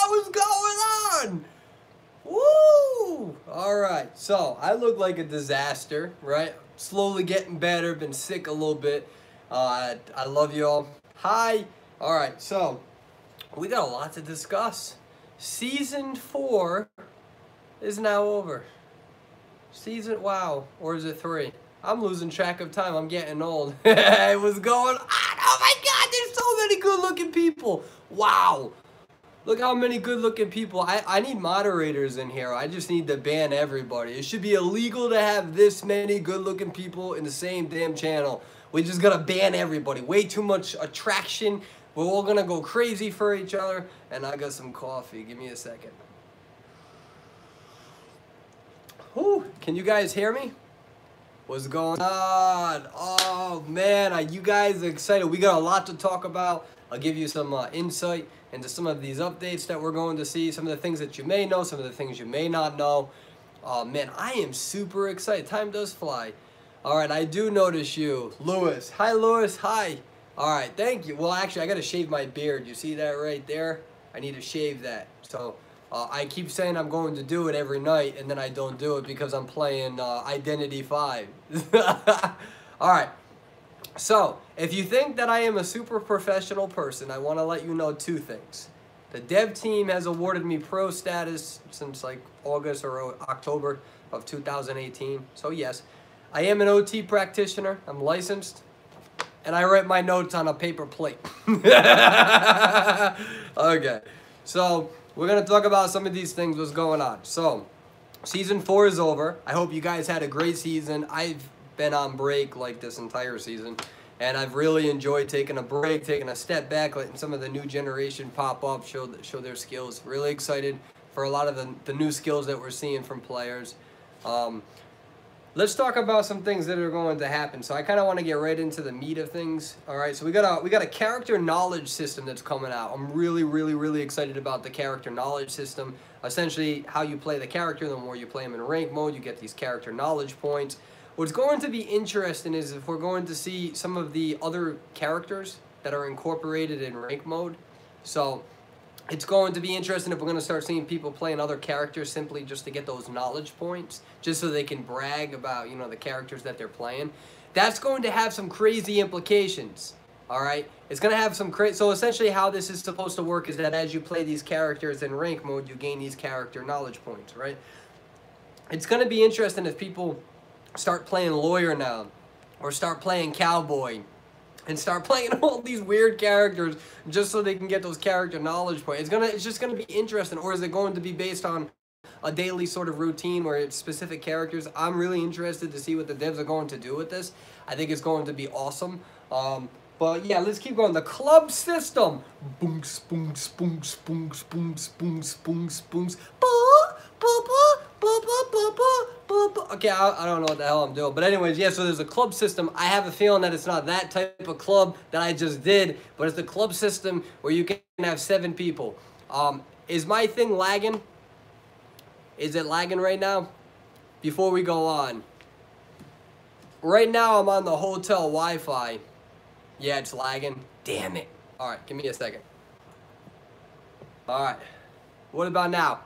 What's going on? Woo! All right, so I look like a disaster, right? Slowly getting better, been sick a little bit. I love you all. Hi. All right, so we got a lot to discuss. Season 4 is now over. Wow, or is it 3? I'm losing track of time. I'm getting old. It was going on. Oh my God, there's so many good-looking people. Wow. Look how many good-looking people. I need moderators in here. I just need to ban everybody. It should be illegal to have this many good-looking people in the same damn channel. We just gotta ban everybody. Way too much attraction. We're all gonna go crazy for each other. And I got some coffee. Give me a second. Whew. Can you guys hear me? What's going on? Oh man, are you guys excited? We got a lot to talk about. I'll give you some insight into some of these updates that we're going to see, some of the things that you may know, some of the things you may not know. Oh man, I am super excited. Time does fly. All right, I do notice you. Lewis. Hi, Lewis. Hi. All right, thank you. Well, actually, I got to shave my beard. You see that right there? I need to shave that. So I keep saying I'm going to do it every night, and then I don't do it because I'm playing Identity 5. All right. So, if you think that I am a super professional person, I want to let you know 2 things. The dev team has awarded me pro status since like August or October of 2018. So yes, I am an OT practitioner. I'm licensed. And I write my notes on a paper plate. Okay. So, we're going to talk about some of these things, what's going on. So, season 4 is over. I hope you guys had a great season. I've been on break like this entire season, and I've really enjoyed taking a break, taking a step back, letting some of the new generation pop up, show their skills. Really excited for a lot of the new skills that we're seeing from players. Let's talk about some things that are going to happen. So I kind of want to get right into the meat of things. All right, so we got a character knowledge system that's coming out. I'm really excited about the character knowledge system. Essentially, how you play the character, the more you play them in rank mode, you get these character knowledge points. What's going to be interesting is if we're going to see some of the other characters that are incorporated in rank mode. So it's going to be interesting if we're going to start seeing people playing other characters simply just to get those knowledge points, just so they can brag about, you know, the characters that they're playing. That's going to have some crazy implications, all right? It's going to have some crazy... So essentially how this is supposed to work is that as you play these characters in rank mode, you gain these character knowledge points, right? It's going to be interesting if people start playing lawyer now, or start playing cowboy, and start playing all these weird characters just so they can get those character knowledge points. It's just gonna be interesting. Or is it going to be based on a daily sort of routine where it's specific characters? I'm really interested to see what the devs are going to do with this. I think it's going to be awesome. But yeah, let's keep going. The club system. Boonks, boonks, boonks, boonks, boonks, boonks, boonks, boonks. Okay, I don't know what the hell I'm doing. But anyways, yeah, so there's a club system. I have a feeling that it's not that type of club that I just did, but it's the club system where you can have 7 people. Is my thing lagging? Is it lagging right now? Before we go on. Right now, I'm on the hotel Wi-Fi. Yeah, it's lagging. Damn it. All right, give me a second. All right. What about now?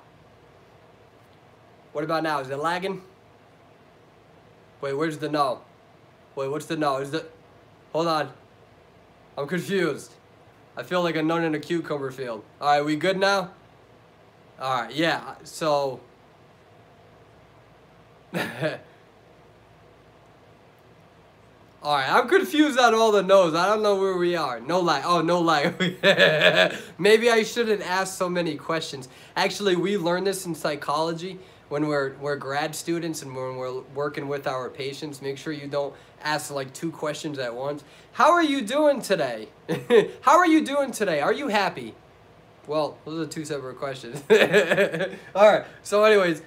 What about now? Is it lagging? Wait, where's the no? Wait, what's the no? Is the... Hold on. I'm confused. I feel like a nun in a cucumber field. All right, we good now? All right, yeah, so... All right, I'm confused on all the no's. I don't know where we are. No lag. Oh, no lag. Maybe I shouldn't ask so many questions. Actually, we learned this in psychology when we're grad students and when we're working with our patients. Make sure you don't ask like 2 questions at once. How are you doing today? How are you doing today? Are you happy? Well, those are 2 separate questions. All right. So anyways,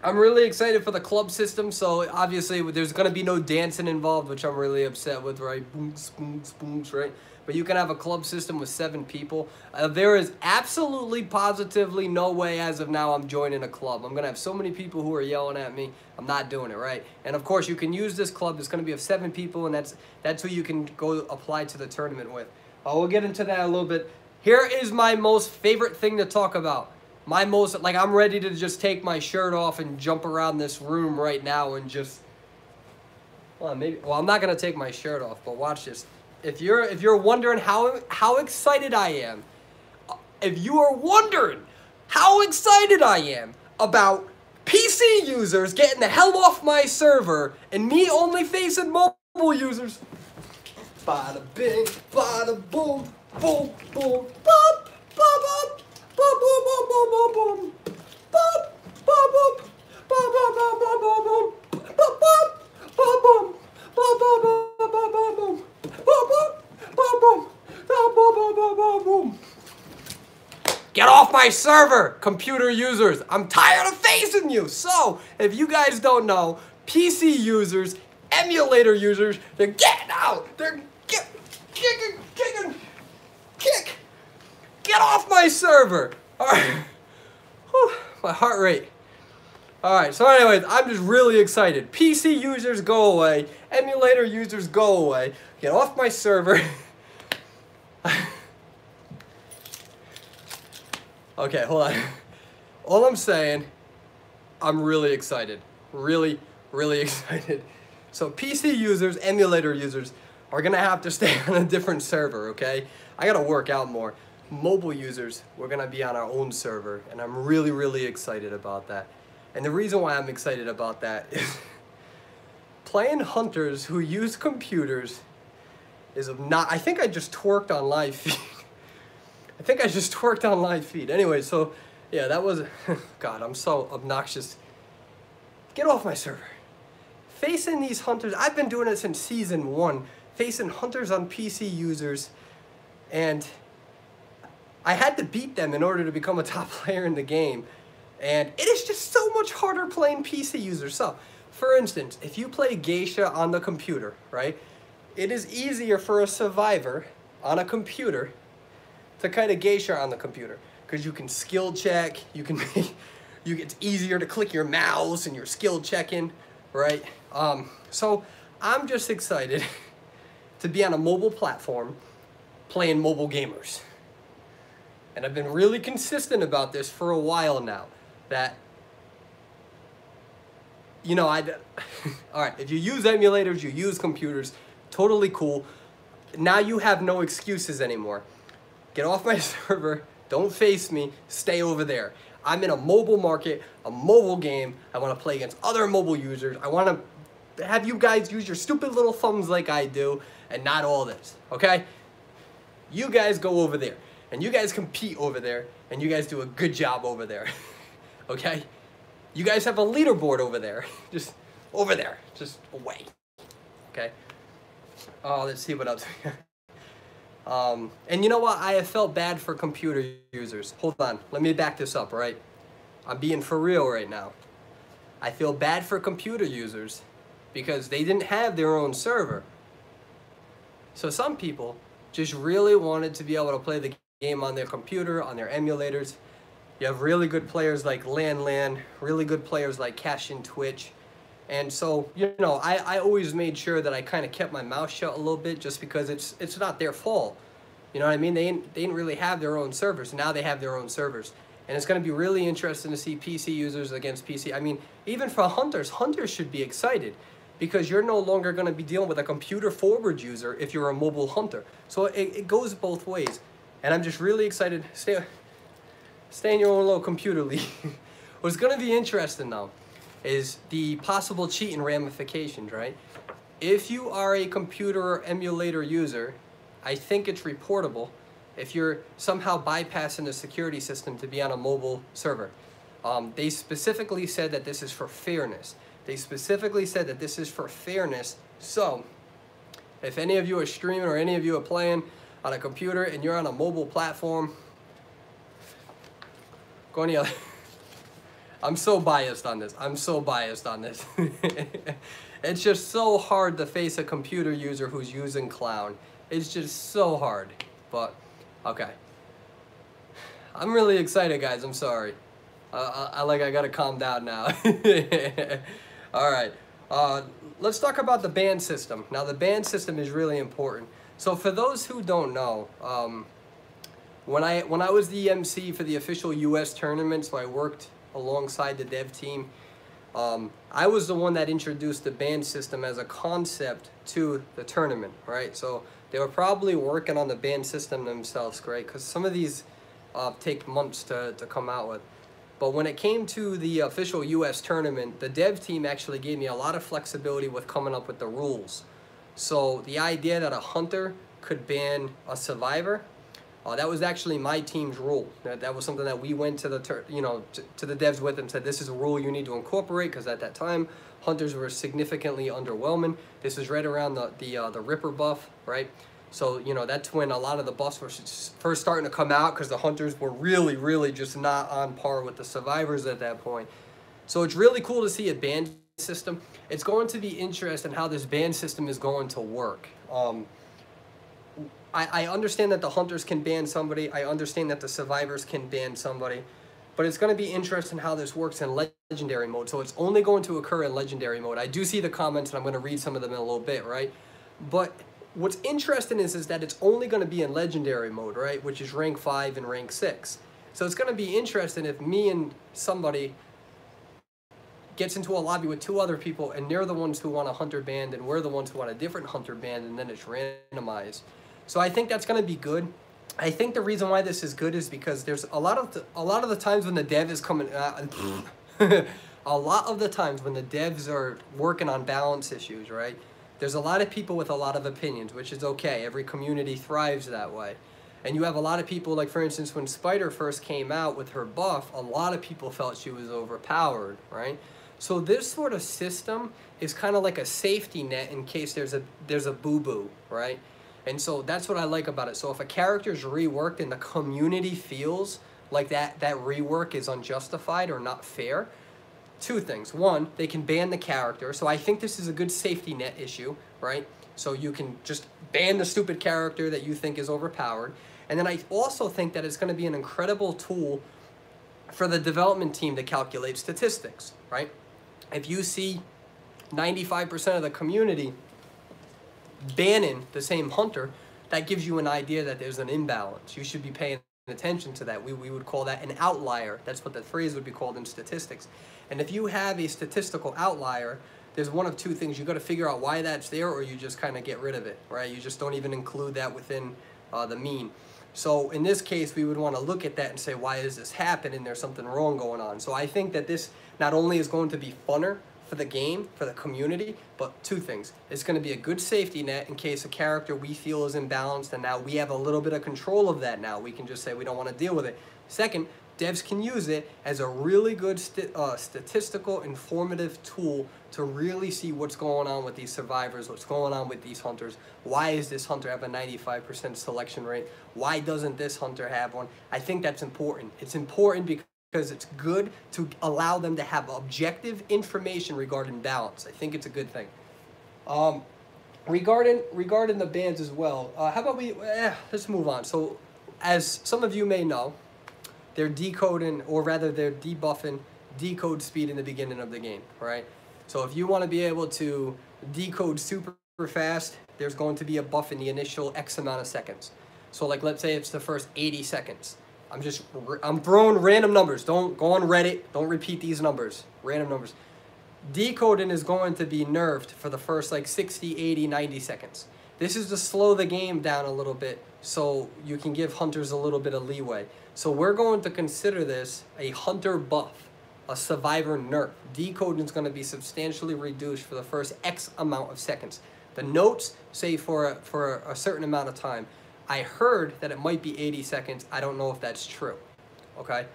I'm really excited for the club system. So obviously there's going to be no dancing involved, which I'm really upset with, right? Boom, boom, boom, right? But you can have a club system with 7 people. There is absolutely, positively no way as of now I'm joining a club. I'm going to have so many people who are yelling at me. I'm not doing it, right? And of course, you can use this club. It's going to be of 7 people, and that's who you can go apply to the tournament with. We'll get into that a little bit. here is my most favorite thing to talk about. My most, like, I'm ready to just take my shirt off and jump around this room right now and just, well, maybe, well, I'm not going to take my shirt off, but watch this. If you're wondering how excited I am, if you are wondering how excited I am about PC users getting the hell off my server and me only facing mobile users, bada bing, bada boom, boom, boom, bop, bop, bop, bop, boom, boom, boom, boom, boom, bop, bop, boom, bop, bop, bop, bop, bop, boom, bop, bop, bop, boom, bop, bop, bop, bop, bop, boom, bop, bop, bop, boom, bop, bop, bop, bop, bop, boom. Get off my server, computer users. I'm tired of facing you. So, if you guys don't know, PC users, emulator users, they're getting out. They're kicking. Get off my server. All right. Whew, my heart rate. All right, so anyways, I'm just really excited. PC users, go away. Emulator users, go away. Get off my server. Okay, hold on. All I'm saying, I'm really excited. Really, really excited. So PC users, emulator users are gonna have to stay on a different server, okay? I gotta work out more. Mobile users, we're gonna be on our own server, and I'm really, really excited about that. And the reason why I'm excited about that is playing hunters who use computers is not. I think I just twerked on live feed. I think I just twerked on live feed. Anyway, so yeah, that was, God, I'm so obnoxious. Get off my server. Facing these hunters, I've been doing it since season 1, facing hunters on PC users, and I had to beat them in order to become a top player in the game. And it is just so much harder playing PC users. So, for instance, if you play Geisha on the computer, right, it is easier for a survivor on a computer to kind of Geisha on the computer, because you can skill check, it's easier to click your mouse and you're skill checking, right? So I'm just excited to be on a mobile platform playing mobile gamers. And I've been really consistent about this for a while now, that, you know, all right, if you use emulators, you use computers, totally cool. Now you have no excuses anymore. Get off my server, don't face me, stay over there. I'm in a mobile market, a mobile game. I want to play against other mobile users. I want to have you guys use your stupid little thumbs like I do, and not all this, okay? You guys go over there, and you guys compete over there, and you guys do a good job over there, okay? You guys have a leaderboard over there, just over there, just away, okay? Let's see what else. And you know what? I have felt bad for computer users. Hold on. Let me back this up, all right? I'm being for real right now. I feel bad for computer users because they didn't have their own server. So some people just really wanted to be able to play the game on their computer, on their emulators. You have really good players like Lan, really good players like Cash and Twitch. And so, you know, I always made sure that I kind of kept my mouth shut a little bit, just because it's not their fault. You know what I mean? They didn't really have their own servers. Now they have their own servers. And it's going to be really interesting to see PC users against PC. I mean, even for hunters should be excited, because you're no longer going to be dealing with a computer forward user if you're a mobile hunter. So it goes both ways. And I'm just really excited. Stay in your own little computer league. What's going to be interesting, though, is the possible cheating ramifications, right? If you are a computer or emulator user, I think it's reportable if you're somehow bypassing the security system to be on a mobile server. They specifically said that this is for fairness. So, if any of you are streaming or any of you are playing on a computer and you're on a mobile platform, go on the other. I'm so biased on this. It's just so hard to face a computer user who's using Clown. It's just so hard. But, okay. I'm really excited, guys. I'm sorry. I gotta calm down now. Alright. Let's talk about the ban system. Now, the ban system is really important. So, for those who don't know, When I was the MC for the official US tournament, so I worked alongside the dev team, I was the one that introduced the ban system as a concept to the tournament, right? So they were probably working on the ban system themselves, right? Because some of these take months to come out with. But when it came to the official US tournament, the dev team actually gave me a lot of flexibility with coming up with the rules. So the idea that a hunter could ban a survivor, that was actually my team's rule. That was something that we went to the to the devs with and said, this is a rule you need to incorporate, because at that time hunters were significantly underwhelming. This is right around the Ripper buff, right? So that's when a lot of the buffs were first starting to come out, because the hunters were really just not on par with the survivors at that point. So it's really cool to see a ban system. It's going to be interesting how this ban system is going to work. I understand that the hunters can ban somebody. I understand that the survivors can ban somebody. But it's going to be interesting how this works in legendary mode. So it's only going to occur in legendary mode. I do see the comments, and I'm going to read some of them in a little bit, right? But what's interesting is that it's only going to be in legendary mode, right? Which is rank 5 and rank 6. So it's going to be interesting if me and somebody gets into a lobby with 2 other people, and they're the ones who want a hunter banned, and we're the ones who want a different hunter banned, and then it's randomized. So I think that's going to be good. I think the reason why this is good is because there's a lot of the times when the dev is coming a lot of the times when the devs are working on balance issues, right? There's a lot of people with a lot of opinions, which is okay. Every community thrives that way. And you have a lot of people, like for instance, when Spider first came out with her buff, a lot of people felt she was overpowered, right? So this sort of system is kind of like a safety net in case there's a boo-boo, right? And so that's what I like about it. So if a character's reworked and the community feels like that rework is unjustified or not fair, 2 things. 1, they can ban the character. So I think this is a good safety net issue, right? So you can just ban the stupid character that you think is overpowered. And then I also think that it's going to be an incredible tool for the development team to calculate statistics, right? If you see 95% of the community banning the same hunter, that gives you an idea that there's an imbalance. You should be paying attention to that. We would call that an outlier. That's what the phrase would be called in statistics. And if you have a statistical outlier, there's one of 2 things. You got to figure out why that's there, or you just kind of get rid of it, right? You just don't even include that within the mean. So in this case, we would want to look at that and say, why is this happening? There's something wrong going on. So I think that this not only is going to be funner for the game, for the community, but 2 things. It's going to be a good safety net in case a character we feel is imbalanced, and now we have a little bit of control of that now. We can just say we don't want to deal with it. Second, devs can use it as a really good statistical, informative tool to really see what's going on with these survivors, what's going on with these hunters. Why does this hunter have a 95% selection rate? Why doesn't this hunter have one? I think that's important. It's important because it's good to allow them to have objective information regarding balance. I think it's a good thing. Regarding the bans as well, how about let's move on. So as some of you may know, they're decoding, or rather they're debuffing decode speed in the beginning of the game, right? So if you want to be able to decode super fast, there's going to be a buff in the initial X amount of seconds. So like, let's say it's the first 80 seconds. I'm throwing random numbers. Don't go on Reddit. Don't repeat these numbers. Random numbers. Decoding is going to be nerfed for the first like 60, 80, 90 seconds. This is to slow the game down a little bit so you can give hunters a little bit of leeway. So we're going to consider this a hunter buff, a survivor nerf. Decoding is going to be substantially reduced for the first X amount of seconds. The notes say for a certain amount of time. I heard that it might be 80 seconds. I don't know if that's true. Okay?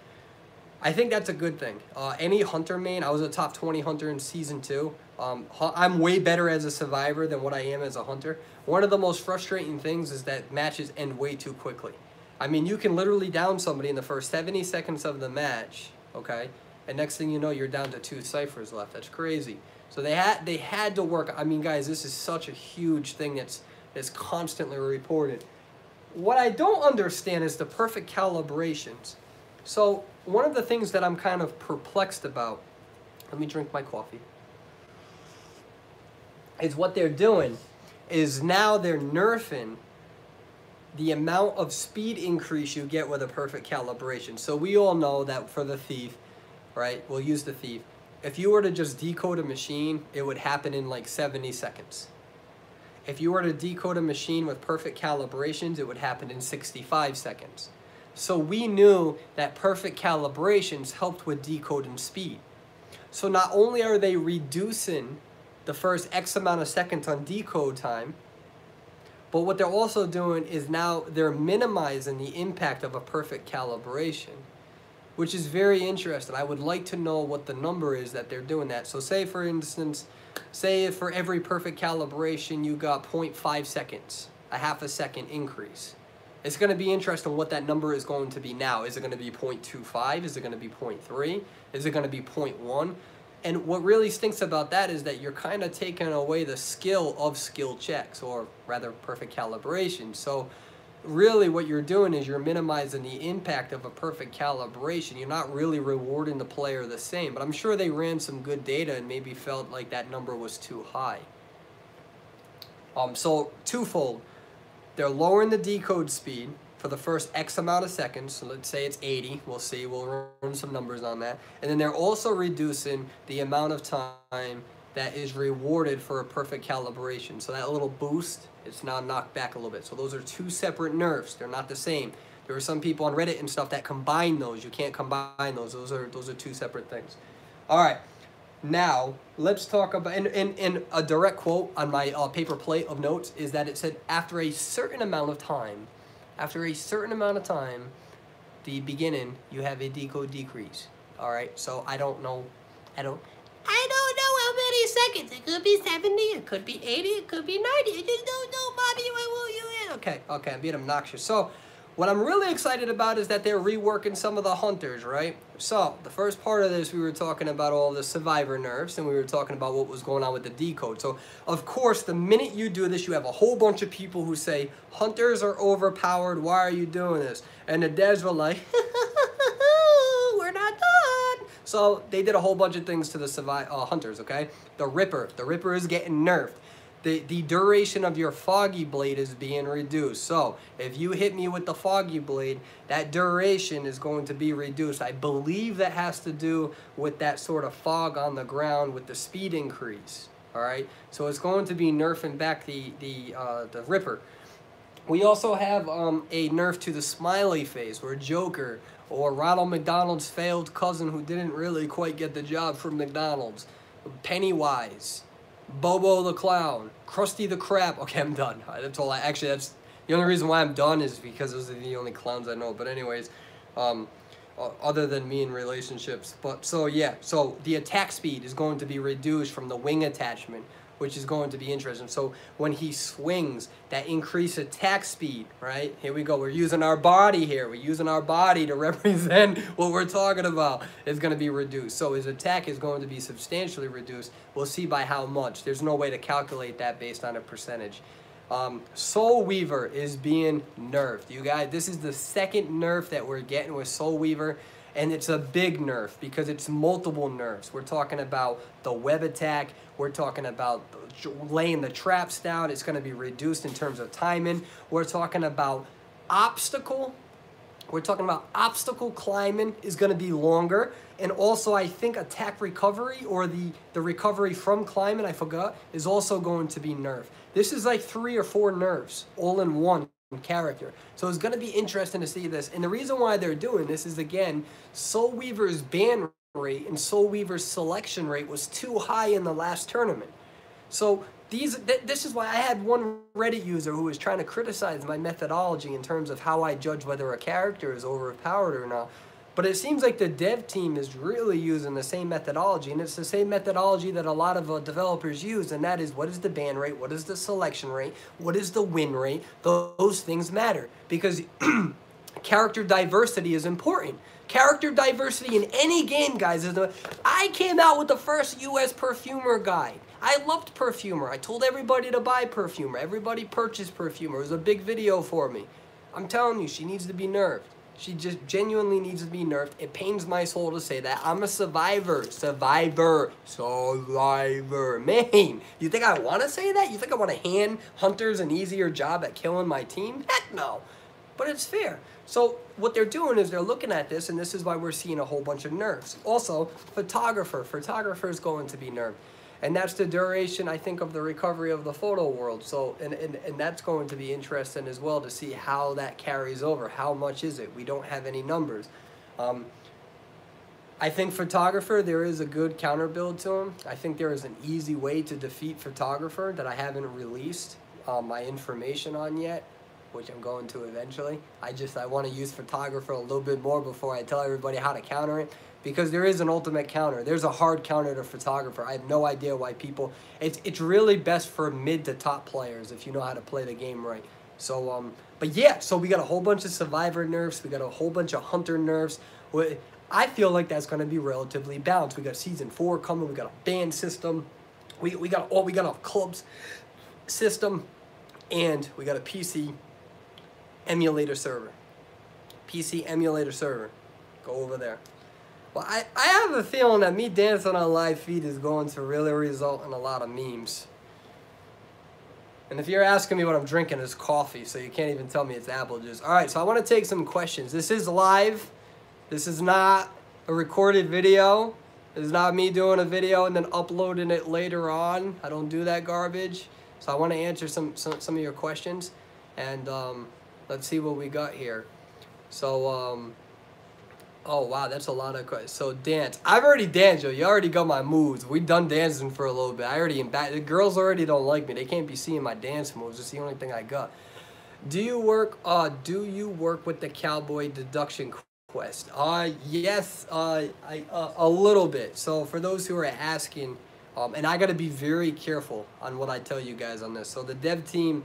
I think that's a good thing. Any hunter main, I was a top 20 hunter in season 2. I'm way better as a survivor than what I am as a hunter. One of the most frustrating things is that matches end way too quickly. I mean, you can literally down somebody in the first 70 seconds of the match, okay? And next thing you know, you're down to 2 ciphers left. That's crazy. So they had to work. I mean, guys, this is such a huge thing that's constantly reported. What I don't understand is the perfect calibrations. So one of the things that I'm kind of perplexed about, let me drink my coffee, is what they're doing is now they're nerfing the amount of speed increase you get with a perfect calibration. So we all know that for the thief, right? We'll use the thief. If you were to just decode a machine, it would happen in like 70 seconds. If you were to decode a machine with perfect calibrations, it would happen in 65 seconds. So we knew that perfect calibrations helped with decoding speed. So not only are they reducing the first X amount of seconds on decode time, but what they're also doing is now they're minimizing the impact of a perfect calibration, which is very interesting. I would like to know what the number is that they're doing that. So say, for instance, say for every perfect calibration you got 0.5 seconds, a half a second increase. It's going to be interesting what that number is going to be now. Is it going to be 0.25? Is it going to be 0.3? Is it going to be 0.1? And what really stinks about that is that you're kind of taking away the skill of skill checks, or rather perfect calibration. So really what you're doing is you're minimizing the impact of a perfect calibration. You're not really rewarding the player the same. But I'm sure they ran some good data and maybe felt like that number was too high. So twofold. They're lowering the decode speed for the first X amount of seconds. So let's say it's 80. We'll see. We'll run some numbers on that. And then they're also reducing the amount of time that is rewarded for a perfect calibration. So that little boost, it's now knocked back a little bit. So those are two separate nerfs. They're not the same. There are some people on Reddit and stuff that combine those. You can't combine those. Those are two separate things. All right. Now, let's talk about, and a direct quote on my paper plate of notes is that it said, after a certain amount of time, the beginning, you have a decode decrease. All right, so I don't know how many seconds. It could be 70, it could be 80, it could be 90. I just don't know, Bobby, why won't you in? Okay, I'm being obnoxious. So, what I'm really excited about is that they're reworking some of the hunters, right? So, the first part of this, we were talking about all the survivor nerfs, and we were talking about what was going on with the decode. So, of course, the minute you do this, you have a whole bunch of people who say, hunters are overpowered, why are you doing this? And the devs were like, we're not done. So, they did a whole bunch of things to the hunters, okay? The Ripper is getting nerfed. The duration of your foggy blade is being reduced. So if you hit me with the foggy blade, that duration is going to be reduced. I believe that has to do with that sort of fog on the ground with the speed increase. All right, so it's going to be nerfing back the Ripper. We also have a nerf to the smiley face, where Joker or Ronald McDonald's failed cousin who didn't really quite get the job from McDonald's, Pennywise, Bobo the Clown, Krusty the Krab. Okay, I'm done. That's all. That's the only reason why I'm done is because those are the only clowns I know. But anyways, other than me in relationships. But so yeah, so the attack speed is going to be reduced from the wing attachment, which is going to be interesting. So when he swings, that increased attack speed, right? Here we go. We're using our body here. We're using our body to represent what we're talking about. It's going to be reduced. So his attack is going to be substantially reduced. We'll see by how much. There's no way to calculate that based on a percentage. Soul Weaver is being nerfed. You guys, this is the second nerf that we're getting with Soul Weaver. And it's a big nerf because it's multiple nerfs. We're talking about the web attack. We're talking about laying the traps down. It's going to be reduced in terms of timing. We're talking about obstacle. We're talking about obstacle climbing is going to be longer. And also, I think attack recovery, or the recovery from climbing, I forgot, is also going to be nerfed. This is like 3 or 4 nerfs all in one character. So it's going to be interesting to see this. And the reason why they're doing this is, again, Soul Weaver's ban rate and Soul Weaver's selection rate was too high in the last tournament. So this is why I had one Reddit user who was trying to criticize my methodology in terms of how I judge whether a character is overpowered or not. But it seems like the dev team is really using the same methodology, and it's the same methodology that a lot of developers use, and that is, what is the ban rate, what is the selection rate, what is the win rate. Those things matter, because character diversity is important. Character diversity in any game, guys, is I came out with the first US Perfumer guide. I loved Perfumer. I told everybody to buy Perfumer. Everybody purchased Perfumer. It was a big video for me. I'm telling you, she needs to be nerfed. She just genuinely needs to be nerfed. It pains my soul to say that. I'm a survivor. Survivor. Man, you think I want to say that? You think I want to hand hunters an easier job at killing my team? Heck no. But it's fair. So what they're doing is they're looking at this, and this is why we're seeing a whole bunch of nerfs. Also, photographer. Photographer is going to be nerfed. And that's the duration, I think, of the recovery of the photo world. So, and that's going to be interesting as well to see how that carries over. How much is it? We don't have any numbers. I think photographer, there is a good counter build to him. I think there is an easy way to defeat photographer that I haven't released my information on yet, which I'm going to eventually. I want to use photographer a little bit more before I tell everybody how to counter it. Because there is an ultimate counter. There's a hard counter to photographer. I have no idea why people... It's really best for mid to top players if you know how to play the game right. So, but yeah, so we got a whole bunch of survivor nerfs. We got a whole bunch of hunter nerfs. I feel like that's going to be relatively balanced. We got season 4 coming. We got a band system. We got a clubs system. And we got a PC emulator server. PC emulator server. Go over there. Well, I have a feeling that me dancing on live feed is going to really result in a lot of memes. And if you're asking me what I'm drinking, it's coffee, so you can't even tell me it's apple juice. All right, so I want to take some questions. This is live. This is not a recorded video. This is not me doing a video and then uploading it later on. I don't do that garbage. So I want to answer some of your questions. And let's see what we got here. So, oh, wow, that's a lot of questions. So, dance. I've already danced, yo. You already got my moves. We done dancing for a little bit. I already am back. The girls already don't like me. They can't be seeing my dance moves. It's the only thing I got. Do you work with the cowboy deduction quest? Yes, a little bit. So, for those who are asking, and I got to be very careful on what I tell you guys on this. So, the dev team,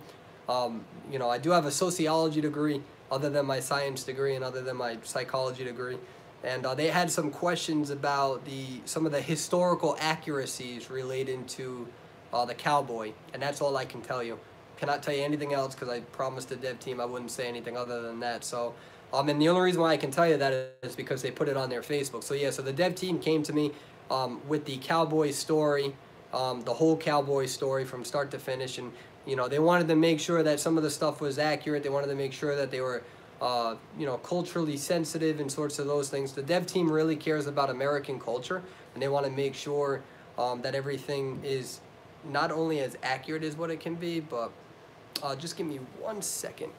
you know, I do have a sociology degree, other than my science degree and other than my psychology degree. And they had some questions about some of the historical accuracies relating to the cowboy. And that's all I can tell you. Cannot tell you anything else because I promised the dev team I wouldn't say anything other than that. So, and the only reason why I can tell you that is because they put it on their Facebook. So yeah, so the dev team came to me with the cowboy story, the whole cowboy story from start to finish. And you know, they wanted to make sure that some of the stuff was accurate. They wanted to make sure that they were, you know, culturally sensitive and sorts of those things. The dev team really cares about American culture, and they want to make sure that everything is not only as accurate as what it can be, but just give me 1 second.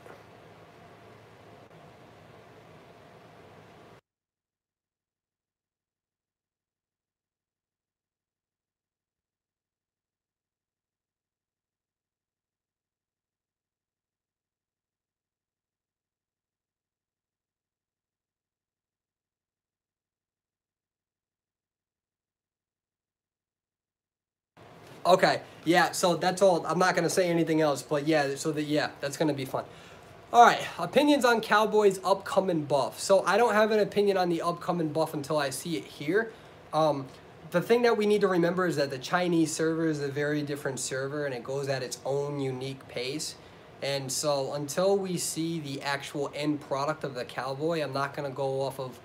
Okay, yeah, so that's all. I'm not going to say anything else, but yeah, so yeah, that's going to be fun. All right, opinions on Cowboys' upcoming buff. So I don't have an opinion on the upcoming buff until I see it here. The thing that we need to remember is that the Chinese server is a very different server, and it goes at its own unique pace. And so until we see the actual end product of the Cowboy, I'm not going to go off of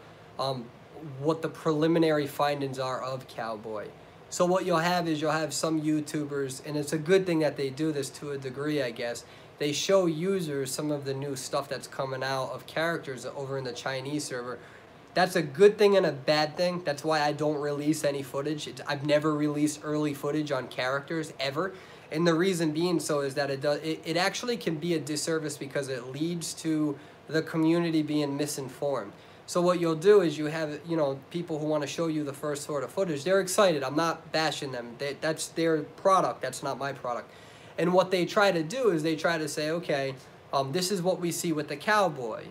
what the preliminary findings are of Cowboy. So what you'll have is you'll have some YouTubers, and it's a good thing that they do this to a degree, I guess. They show users some of the new stuff that's coming out of characters over in the Chinese server. That's a good thing and a bad thing. That's why I don't release any footage. I've never released early footage on characters, ever. And the reason being so is that it actually can be a disservice because it leads to the community being misinformed. So what you'll do is you have, you know, people who want to show you the first sort of footage. They're excited. I'm not bashing them. That's their product. That's not my product. And what they try to do is they try to say, okay, this is what we see with the cowboy.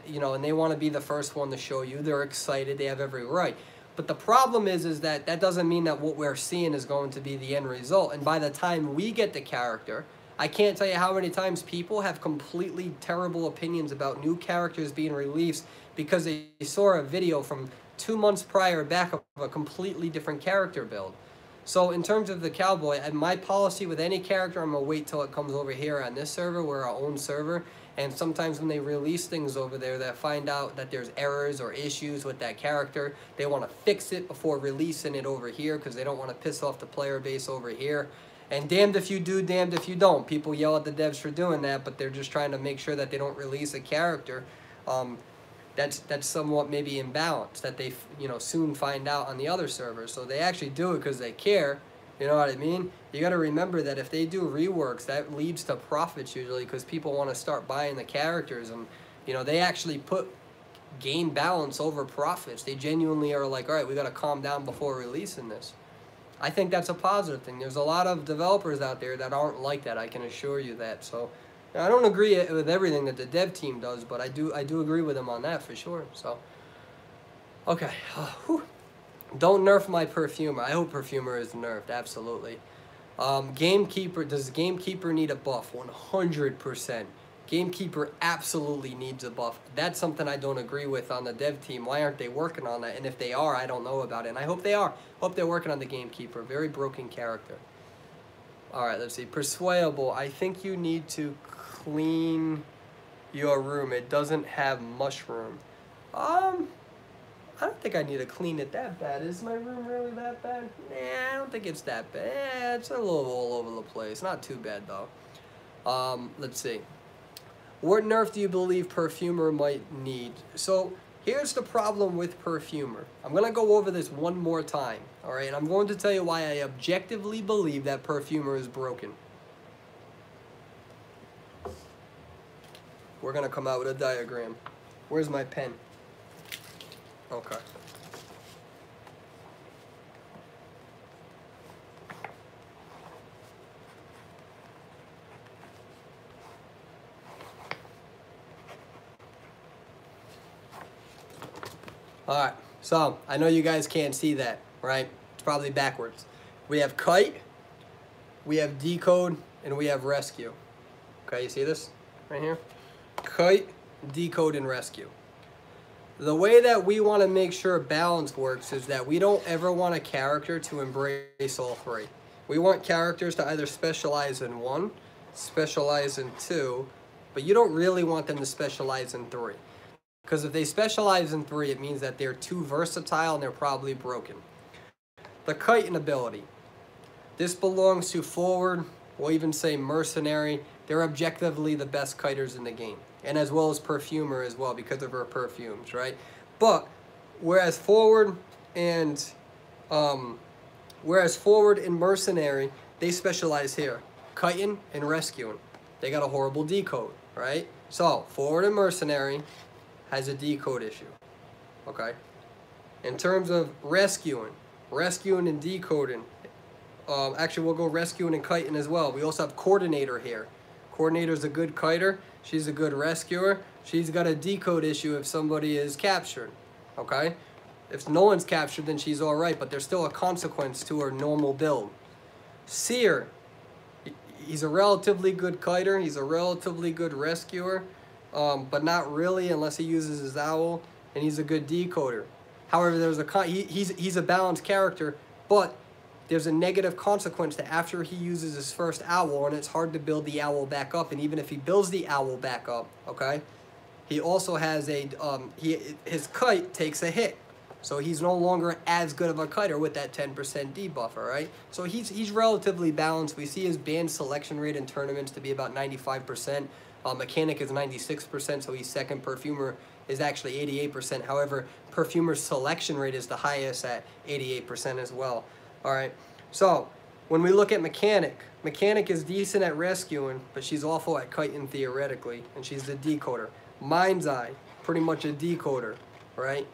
You know, and they want to be the first one to show you. They're excited. They have every right. But the problem is that that doesn't mean that what we're seeing is going to be the end result. And by the time we get the character, I can't tell you how many times people have completely terrible opinions about new characters being released because they saw a video from 2 months prior back of a completely different character build. So in terms of the cowboy, my policy with any character, I'm going to wait till it comes over here on this server. We're our own server. And sometimes when they release things over there, they find out that there's errors or issues with that character. They want to fix it before releasing it over here because they don't want to piss off the player base over here. And damned if you do, damned if you don't. People yell at the devs for doing that, but they're just trying to make sure that they don't release a character that's somewhat maybe imbalanced, that they soon find out on the other servers. So they actually do it because they care. You know what I mean? You got to remember that if they do reworks, that leads to profits usually because people want to start buying the characters, and they actually put game balance over profits. They genuinely are like, all right, we got to calm down before releasing this. I think that's a positive thing. There's a lot of developers out there that aren't like that. I can assure you that. So I don't agree with everything that the dev team does, but I do agree with them on that for sure. So okay. Don't nerf my Perfumer. I hope Perfumer is nerfed, absolutely. Gamekeeper, does Gamekeeper need a buff? 100%. Gamekeeper absolutely needs a buff. That's something I don't agree with on the dev team. Why aren't they working on that? And if they are, I don't know about it. And I hope they are. Hope they're working on the Gamekeeper. Very broken character. Alright, let's see. Persuadable. I think you need to clean your room. It doesn't have mushroom. I don't think I need to clean it that bad. Is my room really that bad? Nah, I don't think it's that bad. It's a little all over the place. Not too bad, though. Let's see. What nerf do you believe Perfumer might need? So, here's the problem with Perfumer. I'm going to go over this one more time. Alright, and I'm going to tell you why I objectively believe that Perfumer is broken. We're going to come out with a diagram. Where's my pen? Okay. Alright, so I know you guys can't see that, right? It's probably backwards. We have kite, we have decode, and we have rescue. Okay, you see this right here? Kite, decode, and rescue. The way that we want to make sure balance works is that we don't ever want a character to embrace all three. We want characters to either specialize in one, specialize in two, but you don't really want them to specialize in three. Because if they specialize in three, it means that they're too versatile and they're probably broken. The kiting ability. This belongs to forward, we'll even say mercenary. They're objectively the best kiters in the game. And as well as Perfumer as well because of her perfumes, right? But whereas forward and mercenary, they specialize here. Kiting and rescuing. They got a horrible decode, right? So forward and mercenary has a decode issue. Okay? In terms of rescuing and decoding, actually we'll go rescuing and kiting as well. We also have coordinator here. Coordinator's a good kiter. She's a good rescuer. She's got a decode issue if somebody is captured. Okay? If no one's captured, then she's alright, but there's still a consequence to her normal build. Seer. He's a relatively good kiter. He's a relatively good rescuer. But not really unless he uses his owl. And he's a good decoder. However, he's a balanced character, but there's a negative consequence to after he uses his first owl, and it's hard to build the owl back up. And even if he builds the owl back up, okay, he also has a his kite takes a hit, so he's no longer as good of a kiter with that 10% debuff. All right, so he's relatively balanced. We see his band selection rate in tournaments to be about 95%. Mechanic is 96%, so he's second. Perfumer is actually 88%. However, Perfumer's selection rate is the highest at 88% as well. Alright, so when we look at Mechanic is decent at rescuing, but she's awful at kiting theoretically, and she's the decoder. Mind's Eye, pretty much a decoder, right?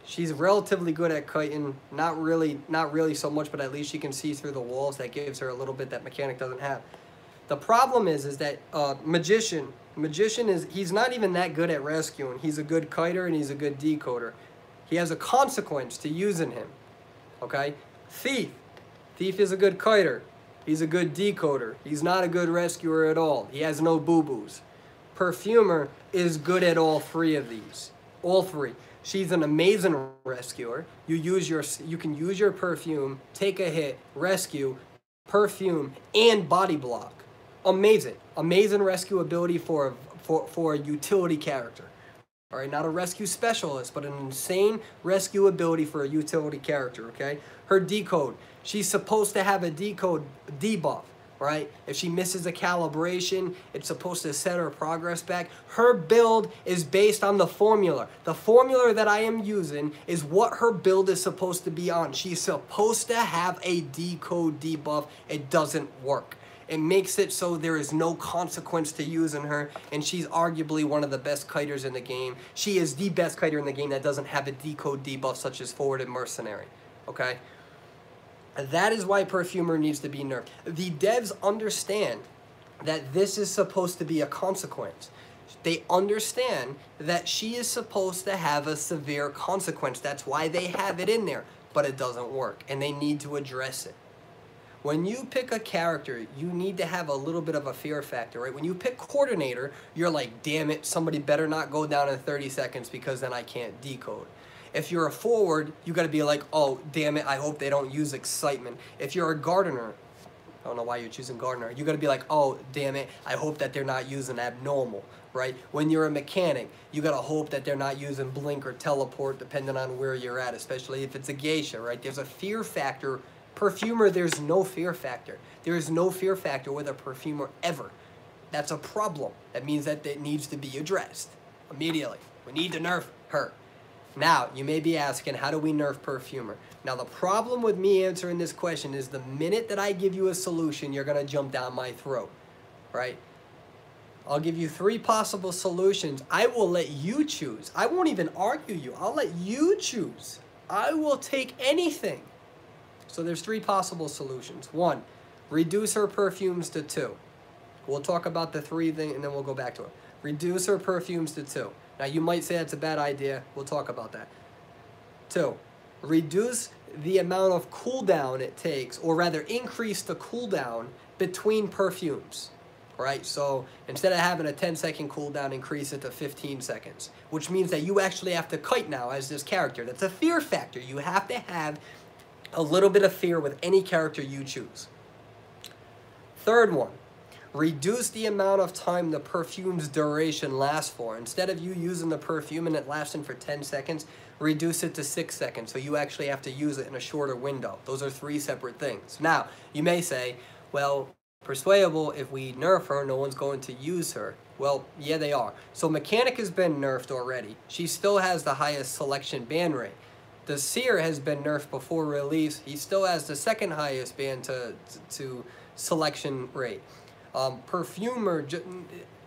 She's relatively good at kiting, not really so much, but at least she can see through the walls. That gives her a little bit that Mechanic doesn't have. The problem is that Magician he's not even that good at rescuing. He's a good kiter and he's a good decoder. He has a consequence to using him, okay? Thief is a good kiter. He's a good decoder. He's not a good rescuer at all. He has no boo-boos. Perfumer is good at all three of these. All three. She's an amazing rescuer. You can use your perfume, take a hit, rescue, perfume, and body block. Amazing. Amazing rescue ability for for a utility character. All right, not a rescue specialist, but an insane rescue ability for a utility character, okay? Her decode, she's supposed to have a decode debuff, right? If she misses a calibration, it's supposed to set her progress back. Her build is based on the formula. The formula that I am using is what her build is supposed to be on. She's supposed to have a decode debuff. It doesn't work. It makes it so there is no consequence to using her, and she's arguably one of the best kiters in the game. She is the best kiter in the game that doesn't have a decode debuff such as Forward and Mercenary, okay? That is why Perfumer needs to be nerfed. The devs understand that this is supposed to be a consequence. They understand that she is supposed to have a severe consequence. That's why they have it in there, but it doesn't work, and they need to address it. When you pick a character, you need to have a little bit of a fear factor, right? When you pick Coordinator, you're like, damn it, somebody better not go down in 30 seconds because then I can't decode. If you're a Forward, you gotta be like, oh, damn it, I hope they don't use Excitement. If you're a Gardener, I don't know why you're choosing Gardener, you gotta be like, oh, damn it, I hope that they're not using Abnormal, right? When you're a Mechanic, you gotta hope that they're not using Blink or Teleport, depending on where you're at, especially if it's a Geisha, right? There's a fear factor. Perfumer, there's no fear factor. There is no fear factor with a Perfumer ever. That's a problem. That means that it needs to be addressed immediately. We need to nerf her. Now, you may be asking, how do we nerf Perfumer? Now, the problem with me answering this question is the minute that I give you a solution, you're going to jump down my throat, right? I'll give you 3 possible solutions. I will let you choose. I won't even argue you. I'll let you choose. I will take anything. So there's 3 possible solutions. 1, reduce her perfumes to 2. We'll talk about the 3 thing and then we'll go back to it. Reduce her perfumes to 2. Now you might say that's a bad idea. We'll talk about that. 2, reduce the amount of cooldown it takes, or rather increase the cooldown between perfumes. Right? So instead of having a 10-second cooldown, increase it to 15 seconds. Which means that you actually have to kite now as this character. That's a fear factor. You have to have a little bit of fear with any character you choose. 3rd one, reduce the amount of time the perfume's duration lasts for. Instead of you using the perfume and it lasting for 10 seconds, reduce it to 6 seconds. So you actually have to use it in a shorter window. Those are 3 separate things. Now, you may say, well, Persuadable, if we nerf her, no one's going to use her. Well, yeah, they are. So Mechanic has been nerfed already. She still has the highest selection ban rate. The Seer has been nerfed before release. He still has the 2nd highest ban to selection rate. Perfumer,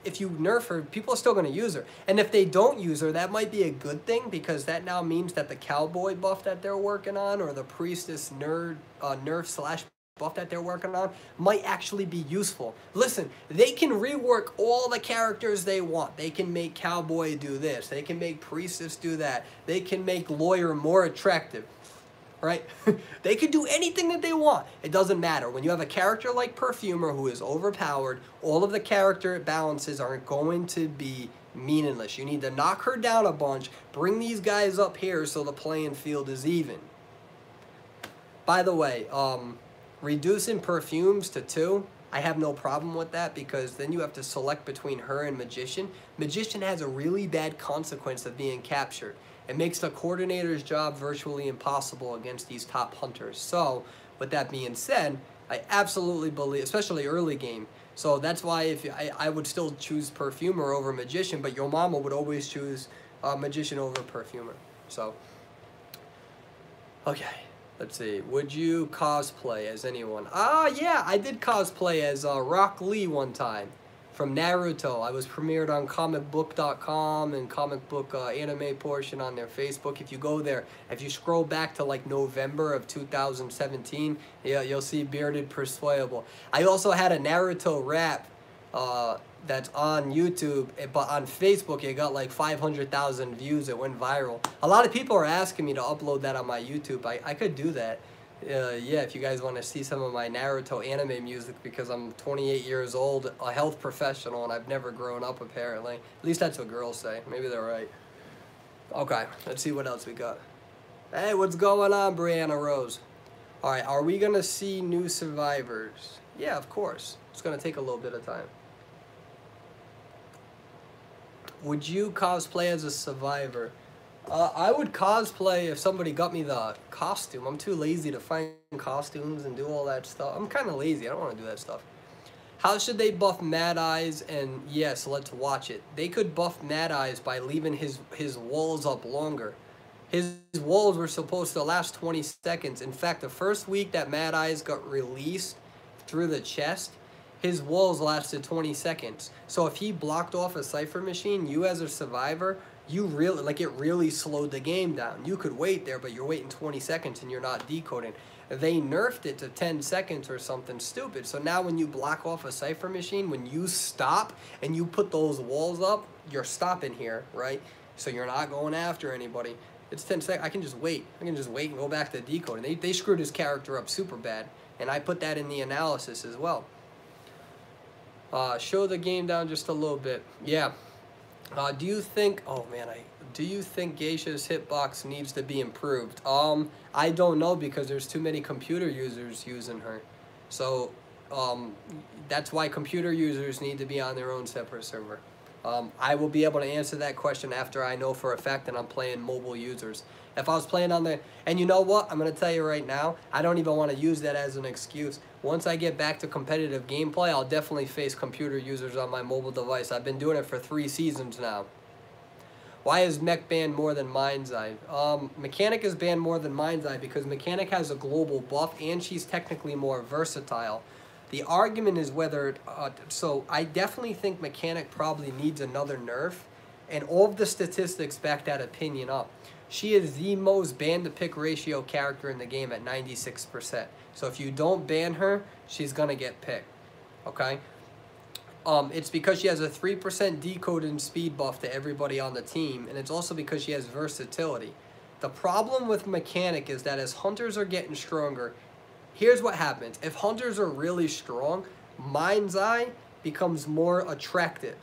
if you nerf her, people are still going to use her. And if they don't use her, that might be a good thing, because that now means that the Cowboy buff that they're working on, or the Priestess nerf / buff that they're working on, might actually be useful. Listen, they can rework all the characters they want. They can make Cowboy do this. They can make Priestess do that. They can make Lawyer more attractive, right? They can do anything that they want. It doesn't matter. When you have a character like Perfumer who is overpowered, all of the character balances are going to be meaningless. You need to knock her down a bunch, bring these guys up here so the playing field is even. By the way, reducing perfumes to 2, I have no problem with that, because then you have to select between her and Magician. Magician has a really bad consequence of being captured. It makes the Coordinator's job virtually impossible against these top hunters. So, with that being said, I absolutely believe, especially early game, so that's why if I would still choose Perfumer over Magician, but your mama would always choose Magician over Perfumer. So, okay. Let's see, would you cosplay as anyone? Yeah, I did cosplay as Rock Lee one time from Naruto. I was premiered on comicbook.com and comic book anime portion on their Facebook. If you go there, if you scroll back to like November of 2017, yeah, you'll see Bearded Persuadable. I also had a Naruto rap that's on YouTube, but on Facebook it got like 500,000 views. It went viral. A lot of people are asking me to upload that on my YouTube. I could do that. Yeah, if you guys want to see some of my Naruto anime music, because I'm 28 years old, a health professional, and I've never grown up apparently. At least that's what girls say. Maybe they're right. Okay, let's see what else we got. Hey, what's going on, Brianna Rose? Alright, are we going to see new survivors? Yeah, of course. It's going to take a little bit of time. Would you cosplay as a survivor? I would cosplay if somebody got me the costume. I'm too lazy to find costumes and do all that stuff. I'm kind of lazy. I don't want to do that stuff. How should they buff Mad Eyes? And yes, let's watch it. They could buff Mad Eyes by leaving his walls up longer. His walls were supposed to last 20 seconds. In fact, the first week that Mad Eyes got released through the chest, his walls lasted 20 seconds. So if he blocked off a Cypher machine, you as a survivor, you really, like, it really slowed the game down. You could wait there, but you're waiting 20 seconds and you're not decoding. They nerfed it to 10 seconds or something stupid. So now when you block off a Cypher machine, when you stop and you put those walls up, you're stopping here, right? So you're not going after anybody. It's 10 seconds. I can just wait. I can just wait and go back to decoding. They screwed his character up super bad. And I put that in the analysis as well. Show the game down just a little bit. Yeah. Do you think, do you think Geisha's hitbox needs to be improved? I don't know, because there's too many computer users using her. So, that's why computer users need to be on their own separate server. I will be able to answer that question after I know for a fact that I'm playing mobile users. If I was playing on the, and you know what, I'm going to tell you right now, I don't even want to use that as an excuse. Once I get back to competitive gameplay, I'll definitely face computer users on my mobile device. I've been doing it for 3 seasons now. Why is Mech banned more than Mind's Eye? Mechanic is banned more than Mind's Eye because Mechanic has a global buff and she's technically more versatile. The argument is whether, so I definitely think Mechanic probably needs another nerf, and all of the statistics back that opinion up. She is the most ban-to-pick ratio character in the game at 96%. So if you don't ban her, she's going to get picked. Okay? It's because she has a 3% decode and speed buff to everybody on the team, and it's also because she has versatility. The problem with Mechanic is that as hunters are getting stronger, here's what happens. If hunters are really strong, Mind's Eye becomes more attractive.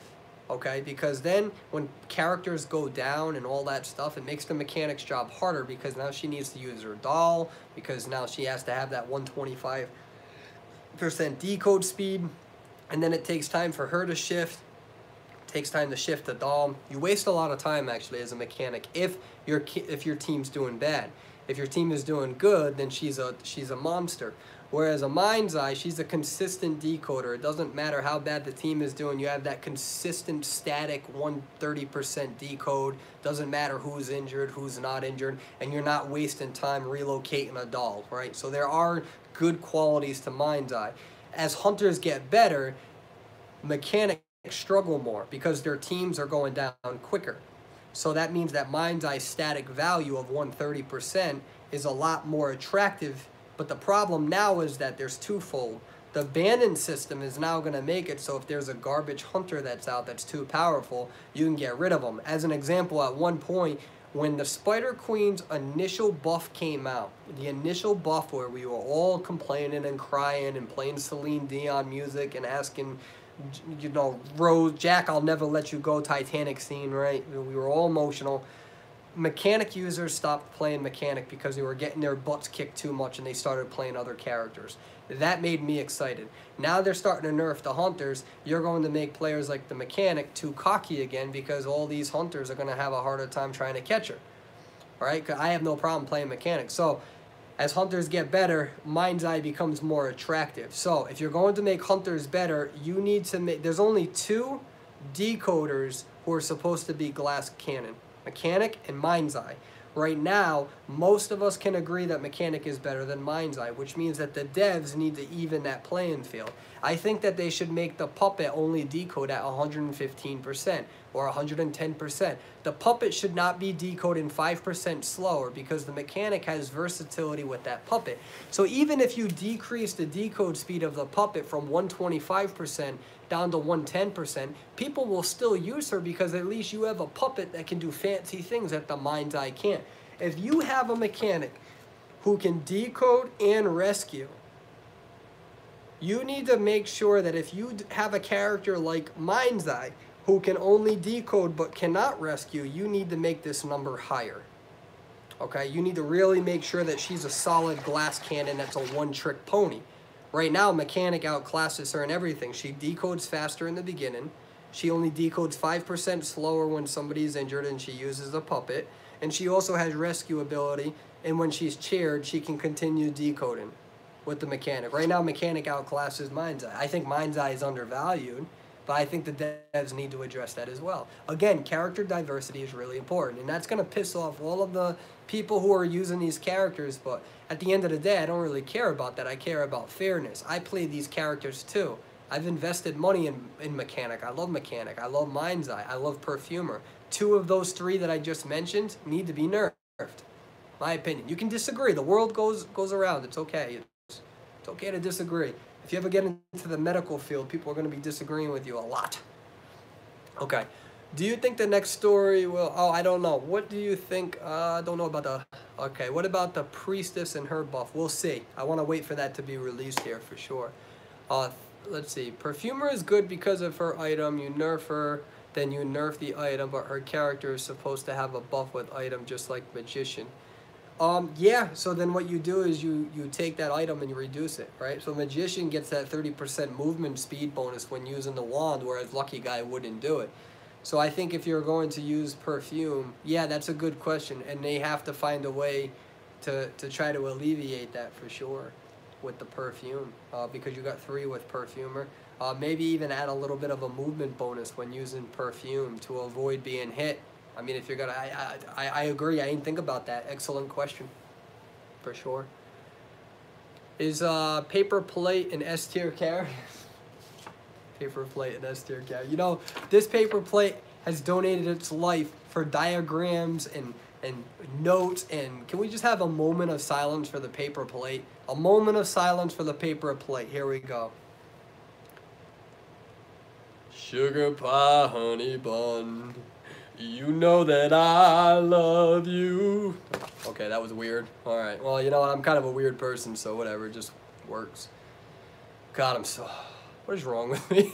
Okay, because then when characters go down and all that stuff, it makes the Mechanic's job harder because now she needs to use her doll, because now she has to have that 125% decode speed, and then it takes time for her to shift. It takes time to shift the doll. You waste a lot of time actually as a Mechanic if your team's doing bad. If your team is doing good, then she's a monster. Whereas a Mind's Eye, she's a consistent decoder. It doesn't matter how bad the team is doing. You have that consistent, static 130% decode. Doesn't matter who's injured, who's not injured, and you're not wasting time relocating a doll, right? So there are good qualities to Mind's Eye. As hunters get better, Mechanics struggle more because their teams are going down quicker. So that means that Mind's Eye static value of 130% is a lot more attractive. But the problem now is that there's twofold. The banning system is now going to make it so if there's a garbage hunter that's out that's too powerful, you can get rid of them. As an example, at one point, when the Spider Queen's initial buff came out, the initial buff where we were all complaining and crying and playing Celine Dion music and asking, you know, Rose, Jack, I'll never let you go, Titanic scene, right? We were all emotional. Mechanic users stopped playing Mechanic because they were getting their butts kicked too much and they started playing other characters. That made me excited. Now they're starting to nerf the hunters. You're going to make players like the Mechanic too cocky again because all these hunters are going to have a harder time trying to catch her. All right? 'Cause I have no problem playing Mechanic. So as hunters get better, Mind's Eye becomes more attractive. So if you're going to make hunters better, you need to make... There's only 2 decoders who are supposed to be glass cannon. Mechanic and Mind's Eye. Right now, most of us can agree that Mechanic is better than Mind's Eye, which means that the devs need to even that playing field. I think that they should make the puppet only decode at 115% or 110%. The puppet should not be decoding 5% slower because the Mechanic has versatility with that puppet. So even if you decrease the decode speed of the puppet from 125% down to 110%, people will still use her because at least you have a puppet that can do fancy things that the Mind's Eye can't. If you have a Mechanic who can decode and rescue, you need to make sure that if you have a character like Mind's Eye who can only decode but cannot rescue, you need to make this number higher. Okay, you need to really make sure that she's a solid glass cannon that's a one-trick pony. Right now, Mechanic outclasses her in everything. She decodes faster in the beginning. She only decodes 5% slower when somebody's injured and she uses a puppet. And she also has rescue ability, and when she's chaired, she can continue decoding with the mechanic. Right now, mechanic outclasses Mind's Eye. I think Mind's Eye is undervalued, but I think the devs need to address that as well. Again, character diversity is really important, and that's going to piss off all of the people who are using these characters, but at the end of the day, I don't really care about that. I care about fairness. I play these characters too. I've invested money in Mechanic. I love Mechanic. I love Mind's Eye. I love Perfumer. 2 of those 3 that I just mentioned need to be nerfed. My opinion. You can disagree. The world goes around. It's okay. It's okay to disagree. If you ever get into the medical field, people are going to be disagreeing with you a lot. Okay. Do you think the next story will... Oh, I don't know. What do you think? I don't know about the... Okay, what about the priestess and her buff? We'll see. I want to wait for that to be released here for sure. Let's see. Perfumer is good because of her item. You nerf her, then you nerf the item, but her character is supposed to have a buff with item just like Magician. Yeah, so then what you do is you take that item and you reduce it, right? So Magician gets that 30% movement speed bonus when using the wand, whereas Lucky Guy wouldn't do it. So I think if you're going to use Perfume, yeah, that's a good question, and they have to find a way to try to alleviate that for sure with the Perfume, because you got 3 with Perfumer. Maybe even add a little bit of a movement bonus when using Perfume to avoid being hit. I mean, if you're gonna, I agree. I didn't think about that. Excellent question, for sure. Is paper plate an S tier character? Paper plate and S tier character. You know, this paper plate has donated its life for diagrams and notes, and can we just have a moment of silence for the paper plate? A moment of silence for the paper plate. Here we go. Sugar pie, honey bun, you know that I love you. Okay, that was weird. All right, well, you know what? I'm kind of a weird person, so whatever, it just works. God, I'm so... What is wrong with me?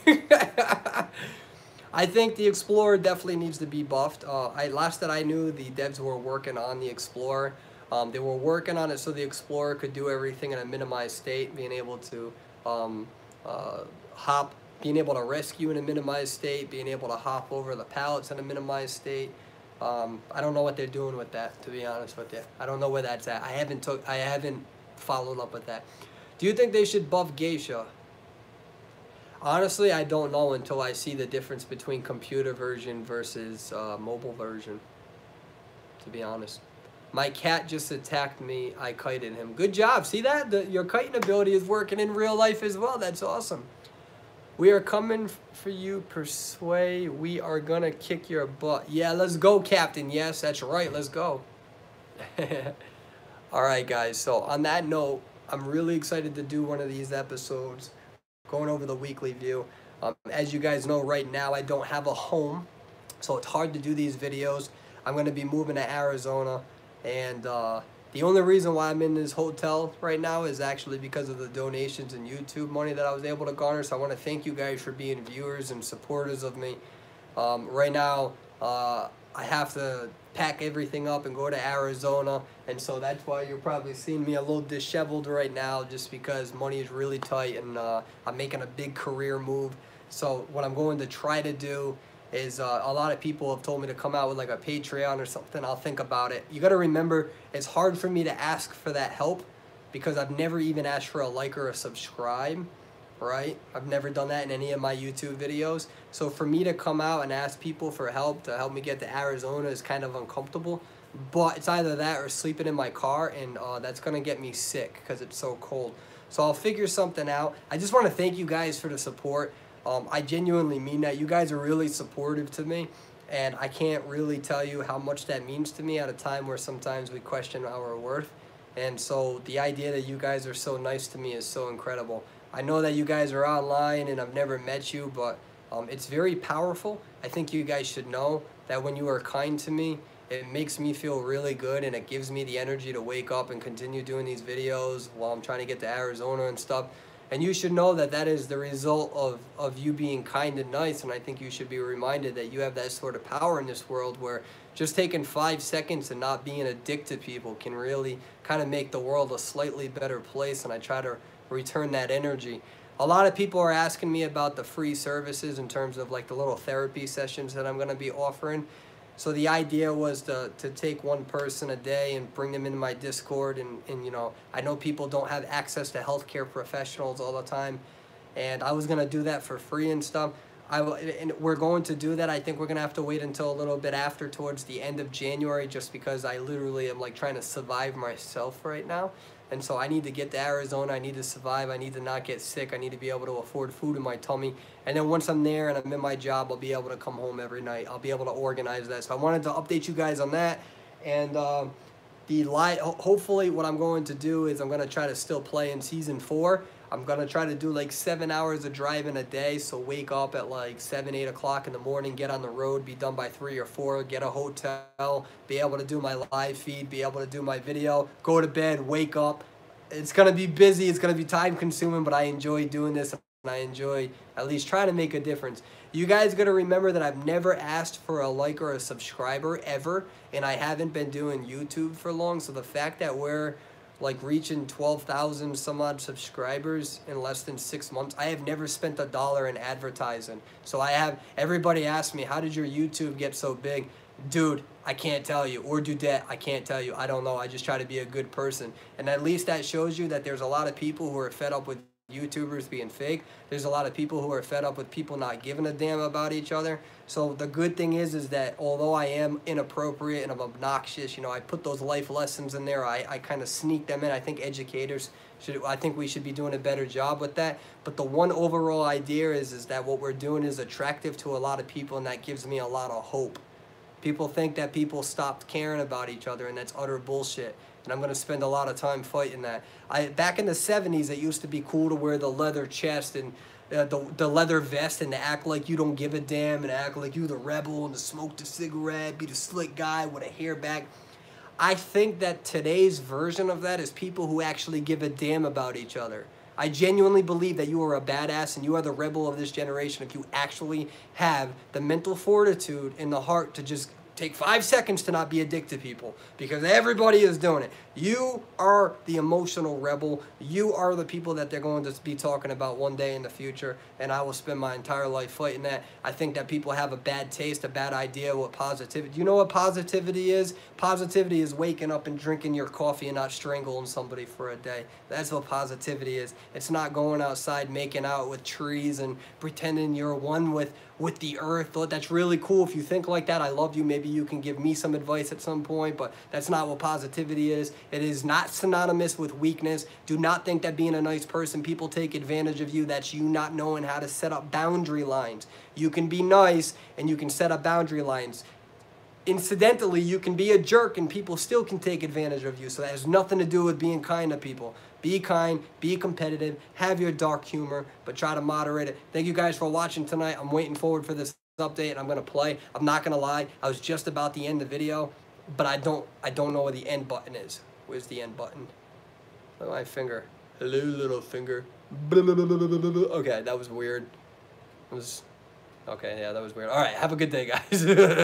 I think the Explorer definitely needs to be buffed. Last that I knew, the devs were working on the Explorer. They were working on it so the Explorer could do everything in a minimized state, being able to hop, being able to rescue in a minimized state, being able to hop over the pallets in a minimized state. I don't know what they're doing with that, to be honest with you. I don't know where that's at. I haven't followed up with that. Do you think they should buff Geisha? Honestly, I don't know until I see the difference between computer version versus mobile version, to be honest. My cat just attacked me. I kited him. Good job. See that? Your kiting ability is working in real life as well. That's awesome. We are coming for you, Persuade. We are going to kick your butt. Yeah, let's go, Captain. Yes, that's right. Let's go. All right, guys. So on that note, I'm really excited to do one of these episodes, going over the weekly view. As you guys know, right now I don't have a home, so it's hard to do these videos. I'm going to be moving to Arizona, and the only reason why I'm in this hotel right now is actually because of the donations and YouTube money that I was able to garner. So I want to thank you guys for being viewers and supporters of me. Right now, I have to pack everything up and go to Arizona, and so that's why you're probably seeing me a little disheveled right now, just because money is really tight, and I'm making a big career move. So what I'm going to try to do is, a lot of people have told me to come out with like a Patreon or something. I'll think about it. You got to remember, it's hard for me to ask for that help because I've never even asked for a like or a subscribe. Right? I've never done that in any of my YouTube videos. So for me to come out and ask people for help to help me get to Arizona is kind of uncomfortable. But it's either that or sleeping in my car, and that's going to get me sick because it's so cold. So I'll figure something out. I just want to thank you guys for the support. I genuinely mean that. You guys are really supportive to me, and I can't really tell you how much that means to me at a time where sometimes we question our worth. And so the idea that you guys are so nice to me is so incredible. I know that you guys are online and I've never met you, but it's very powerful. I think you guys should know that when you are kind to me, it makes me feel really good, and it gives me the energy to wake up and continue doing these videos while I'm trying to get to Arizona and stuff. And you should know that that is the result of you being kind and nice, and I think you should be reminded that you have that sort of power in this world where just taking 5 seconds and not being a dick to people can really kind of make the world a slightly better place, and I try to return that energy. A lot of people are asking me about the free services in terms of like the little therapy sessions that I'm going to be offering. So the idea was to take one person a day and bring them into my Discord. And you know, I know people don't have access to healthcare professionals all the time. And I was going to do that for free and stuff. And we're going to do that. I think we're going to have to wait until a little bit after, towards the end of January, just because I literally am like trying to survive myself right now. And so I need to get to Arizona. I need to survive. I need to not get sick. I need to be able to afford food in my tummy. And then once I'm there and I'm in my job, I'll be able to come home every night. I'll be able to organize that. So I wanted to update you guys on that. And hopefully what I'm going to do is I'm going to try to still play in Season 4. I'm going to try to do like 7 hours of driving a day. So wake up at like 7, 8 o'clock in the morning, get on the road, be done by 3 or 4, get a hotel, be able to do my live feed, be able to do my video, go to bed, wake up. It's going to be busy. It's going to be time consuming, but I enjoy doing this. And I enjoy at least trying to make a difference. You guys got to remember that I've never asked for a like or a subscriber ever. And I haven't been doing YouTube for long. So the fact that we're like reaching 12,000 some odd subscribers in less than 6 months. I have never spent $1 in advertising. So everybody asks me, how did your YouTube get so big? Dude, I can't tell you. Or Dudette, I can't tell you. I don't know. I just try to be a good person. And at least that shows you that there's a lot of people who are fed up with YouTubers being fake. There's a lot of people who are fed up with people not giving a damn about each other. So the good thing is that although I am inappropriate and I'm obnoxious, you know, I put those life lessons in there. I kind of sneak them in. I think I think we should be doing a better job with that. But the one overall idea is that what we're doing is attractive to a lot of people, and that gives me a lot of hope. People think that people stopped caring about each other, and that's utter bullshit. And I'm going to spend a lot of time fighting that. Back in the 70s, it used to be cool to wear the leather chest and the leather vest and to act like you don't give a damn and act like you the rebel and to smoke the cigarette, be the slick guy with a hair back. I think that today's version of that is people who actually give a damn about each other. I genuinely believe that you are a badass and you are the rebel of this generation if you actually have the mental fortitude and the heart to just take 5 seconds to not be a dick to people, because everybody is doing it. You are the emotional rebel. You are the people that they're going to be talking about one day in the future, and I will spend my entire life fighting that. I think that people have a bad taste, a bad idea what positivity. Do you know what positivity is? Positivity is waking up and drinking your coffee and not strangling somebody for a day. That's what positivity is. It's not going outside making out with trees and pretending you're one with the earth. That's really cool. If you think like that, I love you. Maybe you can give me some advice at some point, but that's not what positivity is. It is not synonymous with weakness. Do not think that being a nice person, people take advantage of you. That's you not knowing how to set up boundary lines. You can be nice and you can set up boundary lines. Incidentally, you can be a jerk and people still can take advantage of you. So that has nothing to do with being kind to people. Be kind, be competitive, have your dark humor, but try to moderate it. Thank you guys for watching tonight. I'm waiting forward for this update, and I'm going to play. I'm not going to lie. I was just about to end the video, but I don't know where the end button is. Where's the end button? Look at my finger. Hello, little finger. Okay, that was weird. Okay, yeah, that was weird. All right, have a good day, guys.